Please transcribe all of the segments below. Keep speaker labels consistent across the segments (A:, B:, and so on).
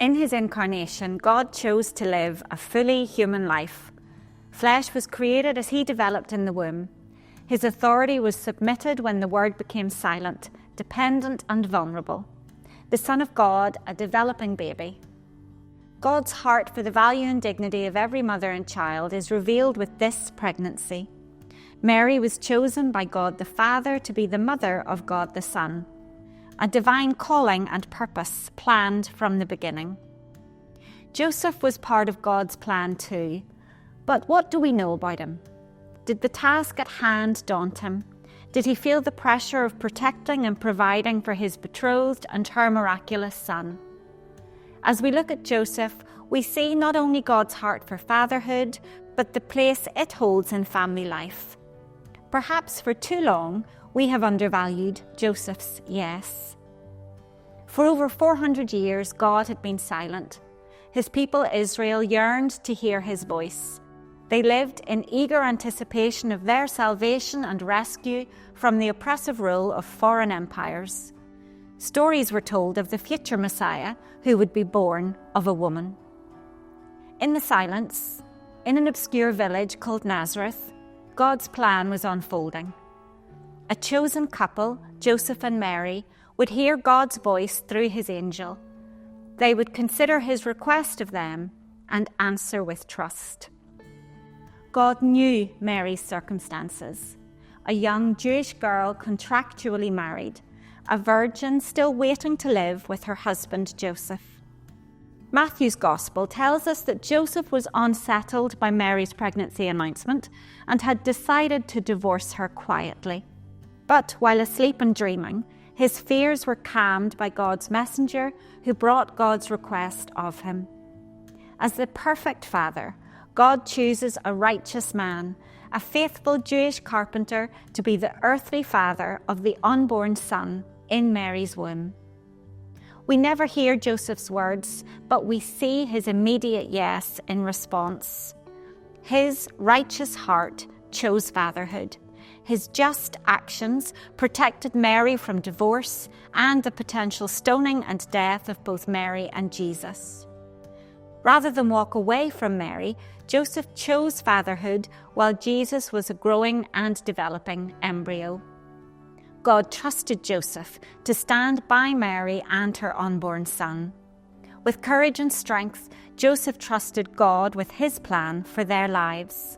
A: In his incarnation, God chose to live a fully human life. Flesh was created as he developed in the womb. His authority was submitted when the Word became silent, dependent and vulnerable. The Son of God, a developing baby. God's heart for the value and dignity of every mother and child is revealed with this pregnancy. Mary was chosen by God the Father to be the mother of God the Son. A divine calling and purpose planned from the beginning. Joseph was part of God's plan too, but what do we know about him? Did the task at hand daunt him? Did he feel the pressure of protecting and providing for his betrothed and her miraculous son? As we look at Joseph, we see not only God's heart for fatherhood, but the place it holds in family life. Perhaps for too long, we have undervalued Joseph's yes. For over 400 years, God had been silent. His people Israel yearned to hear his voice. They lived in eager anticipation of their salvation and rescue from the oppressive rule of foreign empires. Stories were told of the future Messiah who would be born of a woman. In the silence, in an obscure village called Nazareth, God's plan was unfolding. A chosen couple, Joseph and Mary, would hear God's voice through his angel. They would consider his request of them and answer with trust. God knew Mary's circumstances. A young Jewish girl contractually married, a virgin still waiting to live with her husband Joseph. Matthew's Gospel tells us that Joseph was unsettled by Mary's pregnancy announcement and had decided to divorce her quietly. But while asleep and dreaming, his fears were calmed by God's messenger who brought God's request of him. As the perfect father, God chooses a righteous man, a faithful Jewish carpenter, to be the earthly father of the unborn son in Mary's womb. We never hear Joseph's words, but we see his immediate yes in response. His righteous heart chose fatherhood. His just actions protected Mary from divorce and the potential stoning and death of both Mary and Jesus. Rather than walk away from Mary, Joseph chose fatherhood while Jesus was a growing and developing embryo. God trusted Joseph to stand by Mary and her unborn son. With courage and strength, Joseph trusted God with his plan for their lives.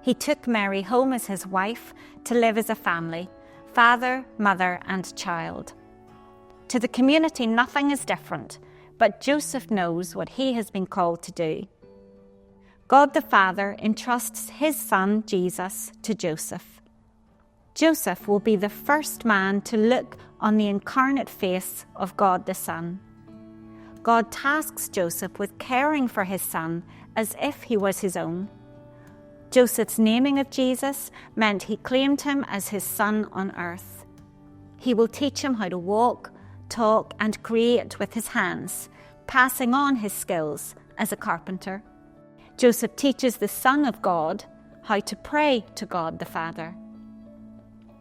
A: He took Mary home as his wife to live as a family, father, mother, and child. To the community, nothing is different, but Joseph knows what he has been called to do. God the Father entrusts his son, Jesus, to Joseph. Joseph will be the first man to look on the incarnate face of God the Son. God tasks Joseph with caring for his son as if he was his own. Joseph's naming of Jesus meant he claimed him as his son on earth. He will teach him how to walk, talk, and create with his hands, passing on his skills as a carpenter. Joseph teaches the Son of God how to pray to God the Father.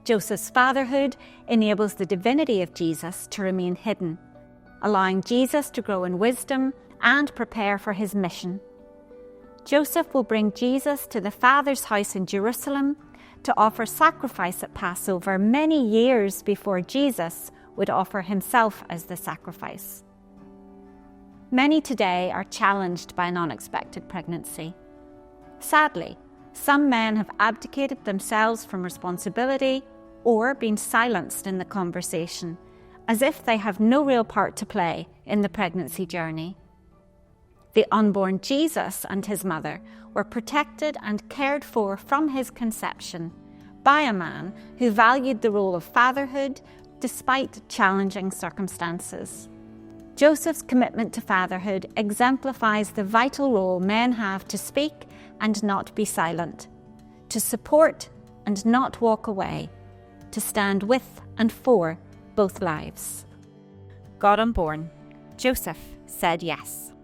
A: Joseph's fatherhood enables the divinity of Jesus to remain hidden, allowing Jesus to grow in wisdom and prepare for his mission. Joseph will bring Jesus to the Father's house in Jerusalem to offer sacrifice at Passover many years before Jesus would offer himself as the sacrifice. Many today are challenged by an unexpected pregnancy. Sadly, some men have abdicated themselves from responsibility or been silenced in the conversation, as if they have no real part to play in the pregnancy journey. The unborn Jesus and his mother were protected and cared for from his conception by a man who valued the role of fatherhood despite challenging circumstances. Joseph's commitment to fatherhood exemplifies the vital role men have to speak and not be silent, to support and not walk away, to stand with and for both lives. God unborn, Joseph said yes.